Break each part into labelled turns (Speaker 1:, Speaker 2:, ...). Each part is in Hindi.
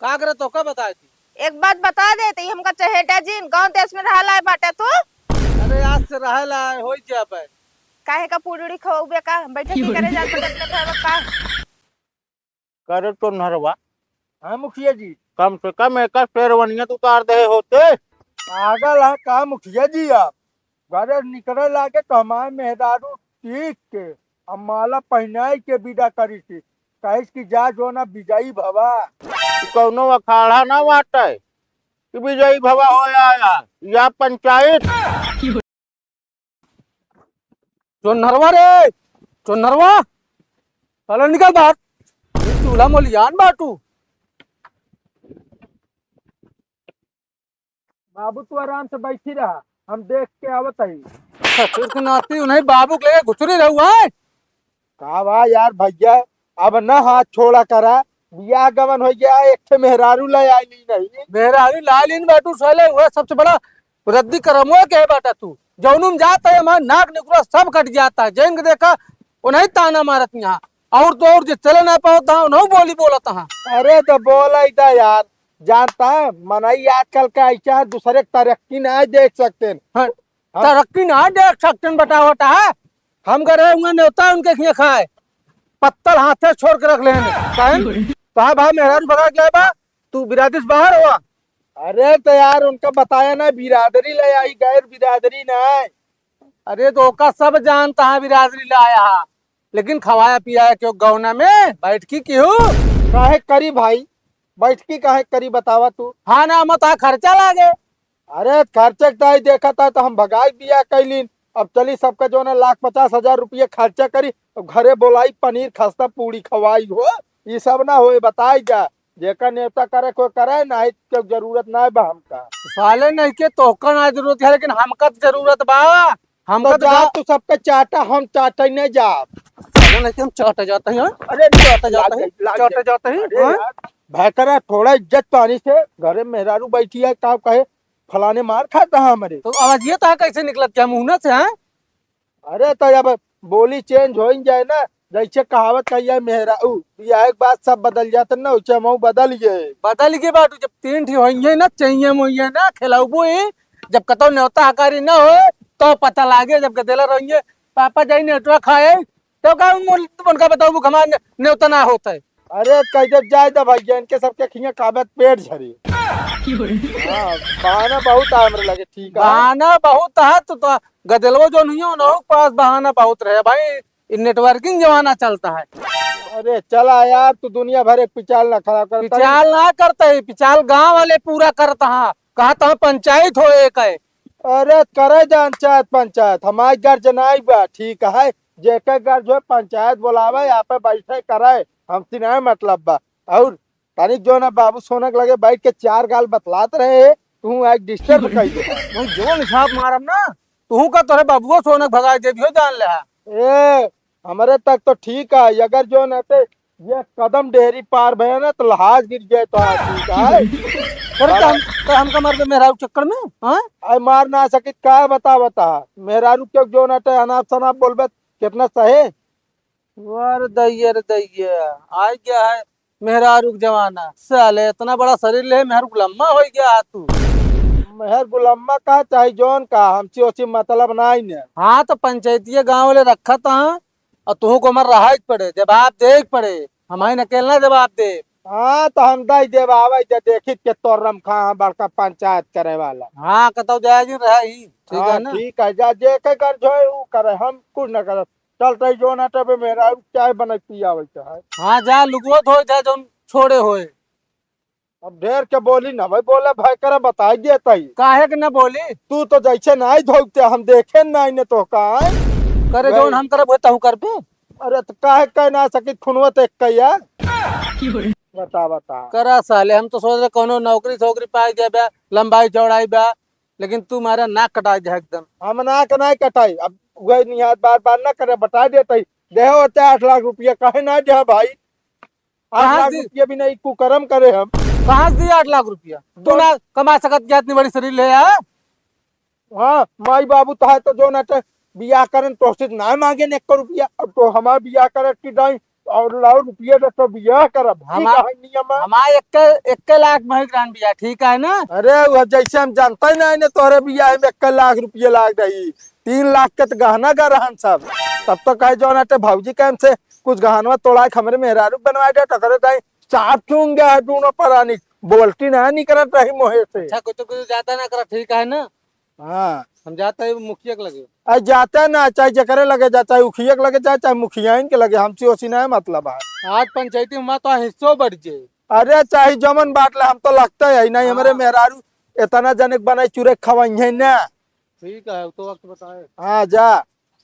Speaker 1: का करे तो का बताए थी।
Speaker 2: एक बात बता देते हमका चहेटा जी गांव देश में रहा लाए बाटे तू
Speaker 1: अरे आज से रहेला होई जा पे
Speaker 2: काहे का पूड़ी खवाबे का बैठे की करे जात बाटे अपने घर का
Speaker 3: करे तो नरवा
Speaker 4: हाँ मुखिया जी।
Speaker 3: कम से कम एक शेरवनिया तो उतार दे होते।
Speaker 4: पागल है का मुखिया जी आप घर निकले लागे तो हमारे मेहरारू ठीक के अब माला पहनाई के विदा करी थी कहे की जा जो ना विजयी भवा
Speaker 3: कौनो अखाड़ा ना बाटे कि विजयी भवा हो आया या पंचायत।
Speaker 1: चोनरवा रे चोनरवा चलो निकल बाहर चूल्हा मोलियान बाटू।
Speaker 4: बाबू तू आराम से बैठी रहा हम देख के आवत ही।
Speaker 1: सिर्फ नाती नहीं बाबू के लेके घुसरी रहुआ है।
Speaker 4: का बा यार भैया अब न हाथ छोड़ा करा बिया गवन हो गया एक ठे मेहरारू ले आई नहीं।
Speaker 1: मेरा अभी लाल इन बाटू साले हुआ सबसे बड़ा रद्दी करमो के है बाटा तू जौनुम जाता है हमारा नाक निकुरा सब कट जाता है जैन के देखा उन्हें ताना मारत यहाँ और तो और जो चले ना पाता उन्हें बोली बोलता है।
Speaker 4: अरे तो बोला था यार जानता है मनाई आजकल का ऐसा दूसरे तरक्की नहीं देख सकते
Speaker 1: हाँ, तरक्की ना देख सकते बतावता है हम करे हुए न्योता उनके खिए खाए पत्तल हाथे छोड़ के रख लेने कहा भाई मेहरा भगा के बा तू बिरादिश बाहर हुआ।
Speaker 4: अरे तो यार उनका बताया ना बिरादरी ले आई गैर बिरादरी नहीं।
Speaker 1: अरे तो का सब जानता है बिरादरी लाया है लेकिन खवाया पियाया क्यों गौना में बैठ की क्यों
Speaker 4: काहे करी भाई बैठकी काहे करी बतावा तू।
Speaker 1: हाँ ना मत खर्चा लागे।
Speaker 4: अरे खर्चे का ही देखा था तो हम भगाई बिया कैलीन अब चली सबका जो ना 1,50,000 रुपये खर्चा करी घरे बोलाई पनीर खस्ता पूरी खवाई हो ये सब ना हो बताई जा जेका नेता करे कोई करे ना के जरूरत ना बा हमका।
Speaker 1: साले नहीं के तोहका ना जरूरत है लेकिन हमका तो जरूरत बा हमका
Speaker 4: तो जा तू सबके चाटा हम चाटे नहीं जा।
Speaker 1: नहीं कि हम चाटे जाते हैं।
Speaker 4: अरे
Speaker 1: चाटे जाते हैं
Speaker 4: भैकरा थोड़ा इज्जत पानी से घरे मेहरारू बैठी है का कहे फलाने मार खाता है हमारे
Speaker 1: तो आवाज ये तो कैसे निकलत क्या मुंह से है।
Speaker 4: अरे तो अब बोली चेंज हो जाए ना जैसे कहावत कही मेहरारू यह एक बात सब बदल जाते ना उसे मऊ बदल
Speaker 1: के बाटू जब 3 ठी होइए ना चाहिए मुइए ना खिलाऊबो जब कतो न्योता हकारी ना हो तो पता लागे जब गदेला रहिए पापा जाई नेटवा खाए तो का उनका बताऊ हमारा न्योता ना होता है।
Speaker 4: अरे कैसे जाए तो भैया इनके सबके खिया काबत पेट झरी। हाँ, बहाना बहुत है हमरे लगे ठीक है
Speaker 1: बहाना बहुत है तो गदलवो जो नहीं हो ना पास बहाना बहुत रहे भाई नेटवर्किंग जमाना चलता है।
Speaker 4: अरे चला यार तू दुनिया भर एक पिचाल ना खराब कर
Speaker 1: पिचाल ना करता है पिचाल गांव वाले पूरा करता है कहा तो पंचायत हो एक है।
Speaker 4: अरे करे पंचायत पंचायत हमारे घर जनाई बा ठीक है जेके घर जो पंचायत बुलावे यहाँ पे बैठे करे हमसे नहीं मतलब बा और तनिक जो ना बाबू सोनक लगे बैठ के 4 गाल बतलाते रहे तू एक डिस्टर्ब कर दे
Speaker 1: जो निशाब मारम ना तू का तोरे बाबुओ सोनक भगाए दे भी जान ले
Speaker 4: ए हमारे तक तो ठीक है अगर जो ना ते ये कदम डेहरी पार भय ना तो लहाज गिर जाए तो ठीक है।
Speaker 1: तो हमका मार दे मेहरारू चक्कर में हाँ
Speaker 4: आई मार ना सकित का बता मेहरारू क्यों जो ना ते अनाप शनाप बोलबे कितना सहे
Speaker 1: वर दैये आ गया है मेहरारू जमाना साले इतना बड़ा शरीर ले मेहर गुलामा हो गया तू
Speaker 4: मेहर गुलामा का चाहे जोन का हमसे उसी मतलब नहीं ने।
Speaker 1: हाँ तो पंचायतीय गांव वाले रखा था और तू को मर रहा पड़े जवाब दे पड़े हमारे नकेलना जवाब दे।
Speaker 4: हाँ तो हम दई देव आवे देखित के तोरम खा बड़का पंचायत करे वाला।
Speaker 1: हाँ कतो जायज रही ठीक है ना
Speaker 4: ठीक है जा जे के कर जो ऊ करे हम कुछ न करे चलते जो ना तबे मेरा चाय बना पिया है।
Speaker 1: हाँ जा लुगवत हो जा जो छोड़े होए
Speaker 4: अब ढेर के बोली ना भाई बोले भाई करे बताई दे तई
Speaker 1: काहे के न बोली
Speaker 4: तू तो जैसे नहीं धोते हम देखे नहीं ने तो का
Speaker 1: करे जोन हम करे तहु कर पे।
Speaker 4: अरे तो काहे कह ना सकी खुनवत एक कैया बता
Speaker 1: करा साले हम तो सोच रहे कोनो नौकरी छोकरी पाई जाए बा लंबाई चौड़ाई बा लेकिन तू मारा नाक कटा जा एकदम।
Speaker 4: हम नाक नहीं कटाई अब वही निहात बार ना करे बता देते दे होते 8 लाख रुपया कहे ना दे भाई 8 लाख रुपया भी नहीं कुकरम करे हम
Speaker 1: कहाँ से दिया 8 लाख रुपया तू ना कमा सकत क्या इतनी बड़ी शरीर ले है।
Speaker 4: हाँ माई बाबू तो है तो जो ना बिया करन तो ना मांगे 1 रुपया अब तो हमारा बिया करे की नहीं और रुपये दे तो बियाह करब ठीक
Speaker 1: हमा-
Speaker 4: है नियम है।
Speaker 1: हमारे एक लाख में ग्रांड बिया ठीक है ना।
Speaker 4: अरे वो जैसे हम जानते ही नहीं तोरे बियाह में 1 लाख रुपये लाग रही 3 लाख के तो गहना का रहन सब। तब तो कहे जो ना भाजी कैम से कुछ गहनवा तोड़ा के हमरे मेहरारू बनवा दे टकरे दाई चाप चूंग गया है दोनों परानी बोलती नहीं करत रही मोहे से।
Speaker 1: अच्छा कुछ ज्यादा ना करा ठीक है ना।
Speaker 4: हाँ
Speaker 1: हम जाते हैं मुखिया के लगे।
Speaker 4: आज जाता ना चाहे जकरे लगे जा चाहे उखिया के लगे जाए चाहे मुखिया के लगे हमसे ओसी नहीं मतलब है।
Speaker 1: आज पंचायती में तो हिस्सों बढ़ जाए।
Speaker 4: अरे चाहे जमन बाटले हम तो लगता है नहीं हमारे मेहरारू इतना जनिक बनाए चूरे खवाई ना।
Speaker 1: ठीक है तो वक्त बताए।
Speaker 4: हाँ जा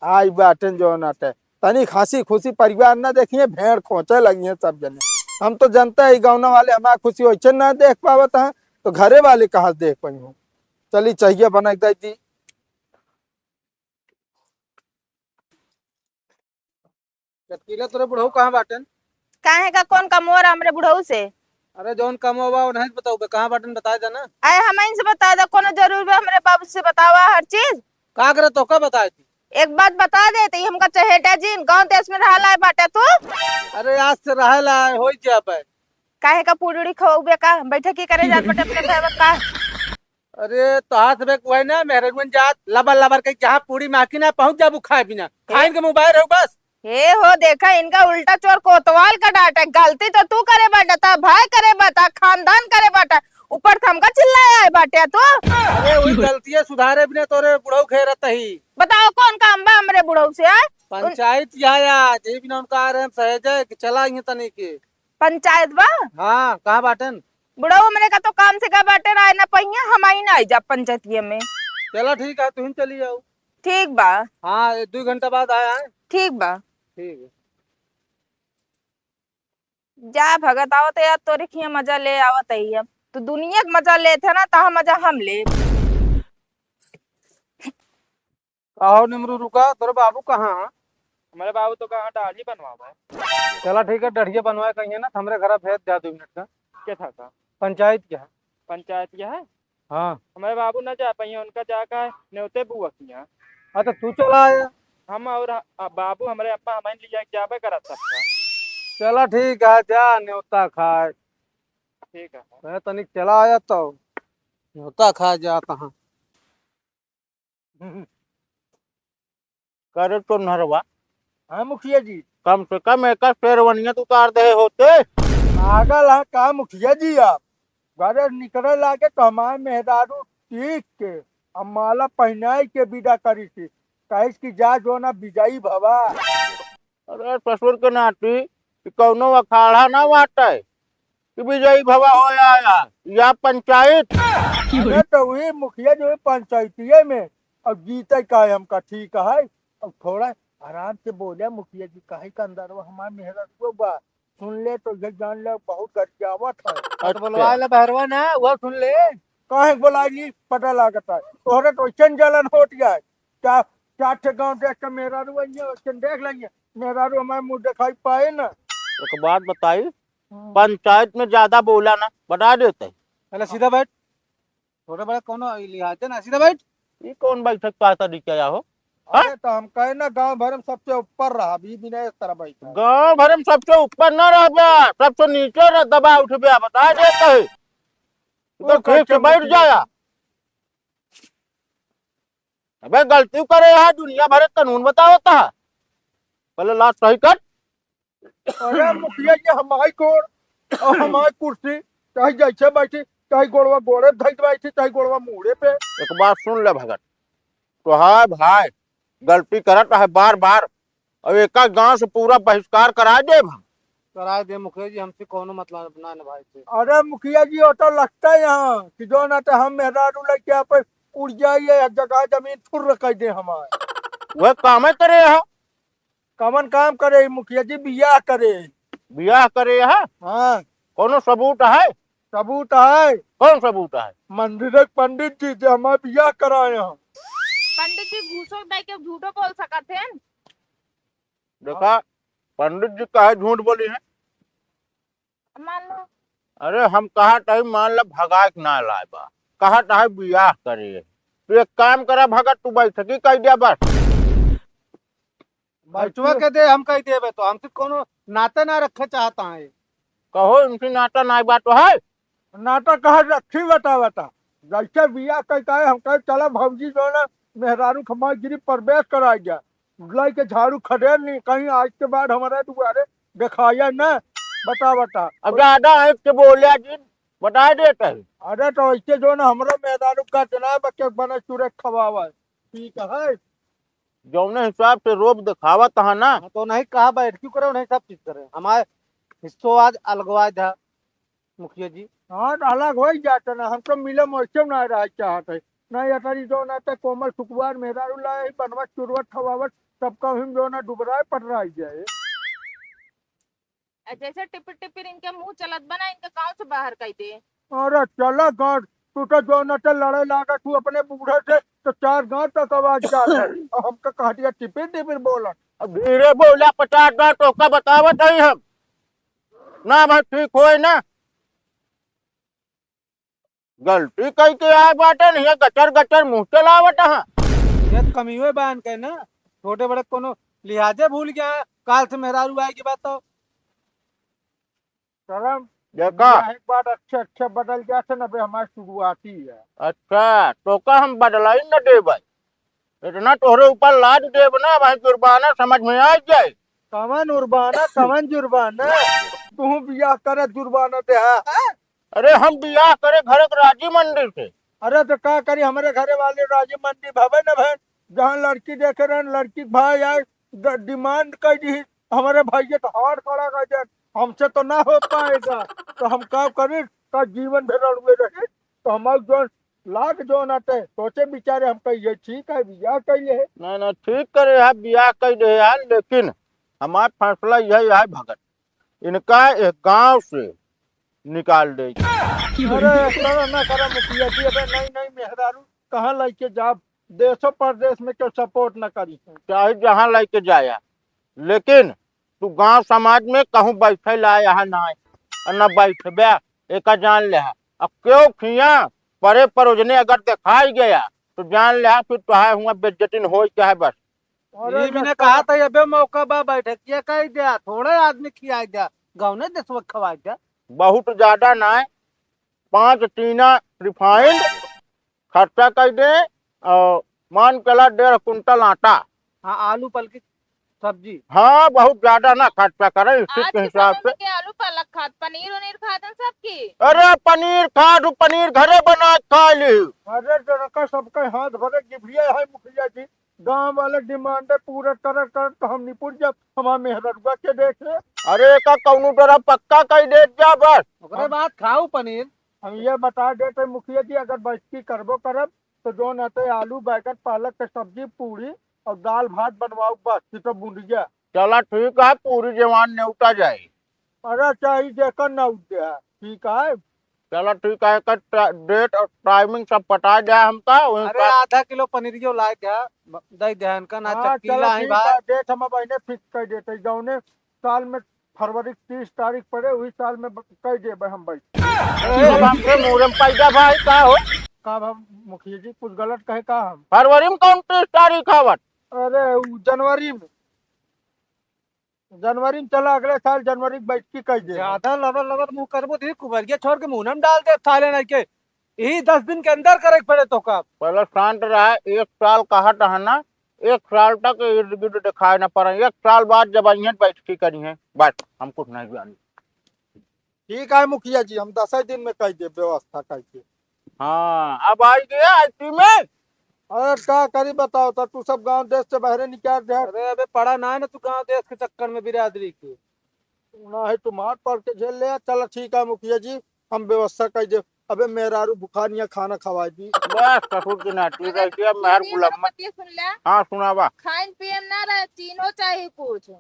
Speaker 4: आज बाटन जो नाटे तनी हंसी खुशी परिवार ना देखिए भेड़ खोचे लगी है सब जने। हम तो जनता है गाँव वाले हमारा खुशी वैसे ना देख पावत है तो घरे वाले कहाँ से देख पाई हूँ। चली चाहिए बना दी
Speaker 1: चटकीला तोरे बुढ़ऊ कहाँ बाटन।
Speaker 2: काहे का कौन कमोर हमरे बुढ़ऊ से।
Speaker 1: अरे जौन कम होगा नहीं बताओ कहाँ बाटन बता देना।
Speaker 2: आए हम इनसे बता दे कोनो जरूर है हमरे बाबू से बतावा हर चीज।
Speaker 1: का करे तो का बताए थी।
Speaker 2: एक बात बता देते हमका चहेटा जी गांव देश में रहा है बाटे तू।
Speaker 1: अरे आज से रहे ला हो जा पे।
Speaker 2: काहे का पूड़ी खवाऊबे का बैठे की करे जात बटे अपने घर का।
Speaker 1: अरे तो हाथ में कोई ना मेहरगन जात लबर लबर के जहाँ पूरी माकी ना पहुंच जाबू खाए बिना खाइन के मोबाइल रहो बस।
Speaker 2: हे हो देखा इनका उल्टा चोर कोतवाल का डांट है। गलती तो तू करे बाटा ता भाई करे बाटा खानदान करे बाटा ऊपर थमका चिल्लाया है बाटे तू।
Speaker 1: अरे वही गलतियां सुधारे बिना तोरे बुढ़ऊ खेरत ही।
Speaker 2: बताओ कौन काम बा हमरे बुढ़ऊ से आए।
Speaker 1: पंचायत आया जे बिना उनका आ रहे हम सहज है कि चला ही तनी के।
Speaker 2: पंचायत बा
Speaker 1: हाँ कहाँ बाटन।
Speaker 2: बुढ़ऊ हमरे का तो काम से का बाटे रहा ना पहिया हम ही ना जा पंचायतिये में।
Speaker 1: चलो ठीक है तुम चली जाओ।
Speaker 2: ठीक बा।
Speaker 1: हाँ 2 घंटा बाद आया है।
Speaker 2: ठीक बा।
Speaker 1: ठीक है।
Speaker 2: जा भगत आवत यार तोरे खिया मजा ले आवत है अब तो दुनिया का मजा ले थे ना ता मजा हम ले।
Speaker 1: आओ निमरू रुका तोरे बाबू कहाँ है।
Speaker 5: हमारे बाबू तो कहाँ दाढ़ी बनवावा है।
Speaker 1: चला ठीक है डढ़िया बनवाए कहीं ना हमरे घर भेज जा 2 मिनट का।
Speaker 5: क्या था का
Speaker 1: पंचायत क्या है।
Speaker 5: पंचायत यह है।
Speaker 1: हाँ
Speaker 5: हमारे बाबू न जा पाइए उनका जाकर न्योते बुआ किया।
Speaker 1: हाँ तो तू चला आया।
Speaker 5: हम और बाबू हमारे अप्पा हमें लिया जाबे करा सबका।
Speaker 1: चला ठीक है जा न्योता खाए।
Speaker 5: ठीक है।
Speaker 1: मैं तनिक चला आया तो न्योता खा जा कहाँ।
Speaker 3: करे तो नरवा
Speaker 4: हाँ मुखिया जी
Speaker 3: कम से कम एक शेरवनिया तो उतार दे होते।
Speaker 4: पागल है का मुखिया जी आप घर निकले लागे तो हमारे मेहरारू ठीक के हम माला पहनाई के विदा करी थी कहे की जा जो ना विजयी भवा।
Speaker 3: अरे ससुर के नाती कि कौनो अखाड़ा ना बाटे कि विजयी भवा हो आया या पंचायत।
Speaker 4: अरे तो वही मुखिया जो है पंचायतिये में अब जीते का है हमका ठीक है। अब थोड़ा आराम से बोले मुखिया जी कहे का अंदर वो हमारे मेहरारू बा सुन ले तो ये जान ले बहुत गरियावत है।
Speaker 1: तो बुलवा ले बहरवा ना वो सुन ले।
Speaker 4: काहे बोलाई पता लागत है तोहरे तो चन जलन होट जाए क्या चार गाँव देख के मेहरारू देख लेंगे मेहरारू हमारे मुँह दिखाई पाए ना।
Speaker 3: एक बात बताई पंचायत में ज्यादा बोला ना बता देते।
Speaker 1: पहले सीधा बैठ थोड़ा बड़ा कौन लिहाज ना सीधा बैठ।
Speaker 3: ये कौन बैठक पाता दिखाया हो।
Speaker 4: अरे तो हम कहे ना गांव भर में सबसे ऊपर रहा अभी भी नहीं इस तरह बैठा।
Speaker 3: गाँव भर में सबसे ऊपर न रह गया सबसे नीचे रह दबा उठ गया बता देते है तो ठीक से बैठ जाया। अबे गलती करे यहाँ दुनिया भर कानून बताओ था पहले लाश सही कर।
Speaker 4: अरे मुखिया जी हमारी कोर और हमारी कुर्सी चाहे जैसे बैठी चाहे गोड़वा गोड़े धैत बैठी चाहे गोड़वा मुड़े पे।
Speaker 3: एक बात सुन ले भगत तो है भाई गलती करत है बार बार और एक गांव से पूरा बहिष्कार करा दे
Speaker 1: कराए दे मुखिया जी हमसे कोनो मतलब ना भाई से।
Speaker 4: अरे मुखिया जी वो तो लगता है यहाँ कि जो ना तो हम मेहरारू लेके यहाँ पे उड़ जाइए जगह जमीन फुर कर दे हमारे
Speaker 3: वह काम करे है
Speaker 4: कमन काम करे मुखिया जी बियाह करे।
Speaker 3: ब्याह करे है
Speaker 4: हाँ
Speaker 3: कोनो सबूत है।
Speaker 4: सबूत है
Speaker 3: कौन सबूत है।
Speaker 4: मंदिर के पंडित जी से हमारे बियाह कराए हम।
Speaker 2: पंडित जी घूसो दे के झूठो बोल सकत हैं।
Speaker 3: देखा पंडित जी कहा झूठ बोली है।
Speaker 2: मान लो
Speaker 3: अरे हम कहा टाइम मान लो भगा के ना लाए बा कहा टाइम बियाह करे तो एक काम करा भगत तू बैठकी कह दिया बस।
Speaker 1: बचवा के दे हम कही देवे तो हमसे कोनो नाते ना रखे चाहता है।
Speaker 3: कहो इनकी नाता नाई बात तो है।
Speaker 4: नाटक कहा रखी बता बता जैसे बिया कहता है हम कहे चला भौजी जो ना मेहरारू खमाई गिरी प्रवेश कराई गया लाई के झाड़ू खदेड़ नहीं कहीं आज के बाद हमारे दुआरे दिखाया न बता बता।
Speaker 3: अब ज्यादा है के बोलिया जी बता देता है।
Speaker 4: अरे तो ऐसे जो ना हमारा मेहरारू का जना बच्चे बने चूरे खवावा ठीक है।
Speaker 3: जौने हिसाब से रोब दिखावा तहा ना
Speaker 1: तो नहीं कहा बैठ क्यों करे नहीं सब चीज करे हमारे हिस्सों आज अलगवा था मुखिया जी।
Speaker 4: हाँ तो अलग हो ही जाता ना हम तो मिले मौसम ना रह चाहते नहीं अतरी जो ना तो कोमल सुखवार मेहरारू लाए बनवट चुरवट खवावट सबका हम जो ना डुबराए पड़ रहा जाए।
Speaker 2: जैसे टिपिर टिपिर इनके मुंह चलत बना इनके गांव से बाहर कर दे।
Speaker 4: अरे चला गाँव तू तो जो न तो लड़े लागा तू अपने बूढ़े से तो 4 गांव तक आवाज जाता है और हमका कहा दिया टिपिर टिपिर बोला।
Speaker 3: अब धीरे बोला 50 बार तो का बतावत है हम ना भाई ठीक होए ना गलती कह के आए बाटे नहीं गटर गटर मुंह चलावट है।
Speaker 1: ये कमी हुए बहन के ना छोटे बड़े कोनो लिहाजे भूल गया काल से मेहरारू आए की बात तो
Speaker 4: चलम
Speaker 3: देखा
Speaker 4: एक बात अच्छे बदल गया था ना हमारी शुरुआती है।
Speaker 3: अच्छा तो का हम बदलाई न दे भाई इतना तोहरे ऊपर लाद देब ना भाई जुर्माना समझ में आ जाए।
Speaker 4: कमन उर्बाना कमन जुर्बाना तू बिया करे जुर्बाना दे है?
Speaker 3: अरे हम बियाह करे घर राजी मंदिर से।
Speaker 4: अरे तो क्या करी हमारे घरे वाले राजी मंडी भवन न भवन जहाँ लड़की देखे रहे लड़की भाई आए डिमांड कर दी हमारे भाई तो हार खड़ा कर दे हमसे तो ना हो पाएगा तो हम क्या करें का जीवन भर अड़ुए रहे तो हमारे जो लाख जो नाते सोचे बेचारे हम कहिए ठीक है बिया कहिए
Speaker 3: नहीं नहीं ठीक करे है बियाह कर दे यार लेकिन हमारा फैसला यही है भगत इनका एक गांव से निकाल दे।
Speaker 4: अरे करो ना करो मुखिया जी अबे नहीं मेहरारू कहाँ लेके जाब देशों परदेश में क्यों सपोर्ट न करी
Speaker 3: चाहे जहाँ लेके जाया लेकिन तू गांव समाज में कहूँ बैठे ला यहाँ ना न बैठबे एक जान ले अब क्यों खिया परे परोजने अगर दिखाई गया तो जान ले फिर तो हुआ बेज्जतिन हो चाहे बस।
Speaker 1: ये भी ने कहा था अबे मौका बा बैठे किया कह दिया थोड़े आदमी खिया दिया गाँव ने देश वक्त खवा दिया
Speaker 3: बहुत ज्यादा ना 5 टीना रिफाइंड खर्चा कर दे और मान चला 1.5 कुंटल आटा।
Speaker 1: हाँ आलू पल की सब्जी।
Speaker 3: हाँ बहुत ज्यादा ना खर्चा करे
Speaker 2: आज
Speaker 3: के हिसाब से।
Speaker 2: के आलू पालक खाद पनीर उनीर खादन सबकी।
Speaker 3: अरे पनीर खाद पनीर घरे बना खा ली।
Speaker 4: अरे जरा सबका हाथ भरे गिभिया है मुखिया जी गांव वाले डिमांड पूरा कर तो हम निपुण जब हमारे मेहररुआ के देखे।
Speaker 3: अरे का कौनो तरह पक्का कह दे जा बस
Speaker 1: ओकरे बाद खाऊ पनीर।
Speaker 4: हम ये बता देते मुखिया जी अगर बैठकी करबो करब तो जो नते आलू बैगन पालक के सब्जी पूरी और दाल भात बनवाओ बस तो बुंदिया।
Speaker 3: चला ठीक है पूरी जवान न्योता जाए।
Speaker 4: अरे चाहिए देखकर न उठे है ठीक है।
Speaker 3: चला ठीक है डेट और टाइमिंग सब पता जाए हमका।
Speaker 1: अरे आधा किलो पनीर जो लाए क्या दई ध्यान का ना चक्कीला है भाई
Speaker 4: डेट हम महीने फिक्स कर देते जौने साल में फरवरी 30 तारीख पड़े उसी साल में कह दे हम भाई।
Speaker 3: हमके मुहर्रम पैदा भाई का हो
Speaker 4: का हम मुखिया जी कुछ गलत कहे का हम
Speaker 3: फरवरी में कौन 30 तारीख आवत।
Speaker 4: अरे जनवरी में चला अगले साल जनवरी में बैठ की कह दे।
Speaker 1: ज्यादा लबर लबर मुंह करबो दी कुबरिया छोड़ के मुंह में डाल दे थाले नहीं के यही 10 दिन के अंदर करे पड़े तो का
Speaker 3: पहले शांत रहा 1 साल कहा था ना 1 साल तक इर्द गिर्द दिखाए न पड़े 1 साल बाद जब आई बैठकी करी है बस हम कुछ नहीं जानी।
Speaker 4: ठीक है मुखिया जी हम 10 दिन में कह दे व्यवस्था करके।
Speaker 3: हाँ अब आई गया आई में।
Speaker 4: अरे क्या करी बताओ तो तू सब गांव देश से बाहर निकाल दे।
Speaker 1: अरे अबे पढ़ा ना है ना तू गांव देश के चक्कर में बिरादरी के
Speaker 4: ना है तुम्हार पढ़ के झेल ले चलो ठीक है मुखिया जी हम व्यवस्था कर दे। अबे मेहरारू बुखारिया खाना खवा दी
Speaker 3: बस ससुर की नाटी रह गया मेहर गुलाम।
Speaker 2: सुन ले
Speaker 3: हाँ सुनावा
Speaker 2: खान पियन ना रहे तीनों चाहिए कुछ।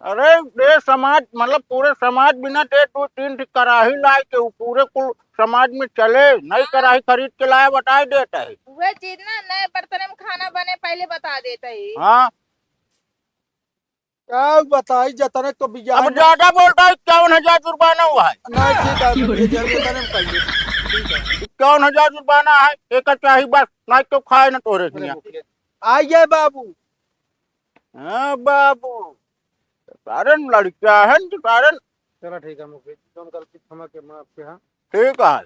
Speaker 3: अरे दे समाज मतलब पूरे समाज बिना दे 2-3 कराही लाए के पूरे कुल समाज में चले नहीं कराही खरीद के लाए बता देता है।
Speaker 2: वह चीज ना नए बर्तन में खाना बने पहले बता देता है।
Speaker 3: हाँ
Speaker 4: क्या बताई जतने तो बिया
Speaker 3: अब ज्यादा बोलता है 51,000 जुर्माना हुआ है।
Speaker 4: नहीं ठीक है मुखिया जी जतने में कहिए ठीक है
Speaker 3: 51,000 जुर्माना है एक चाहिए बस नहीं तो खाए न तोरे
Speaker 4: आइए बाबू
Speaker 3: हाँ बाबू कारण लड़का है कारण
Speaker 4: चलो ठीक है मुखी तुम गलती क्षमा के माफ के हाँ
Speaker 3: ठीक है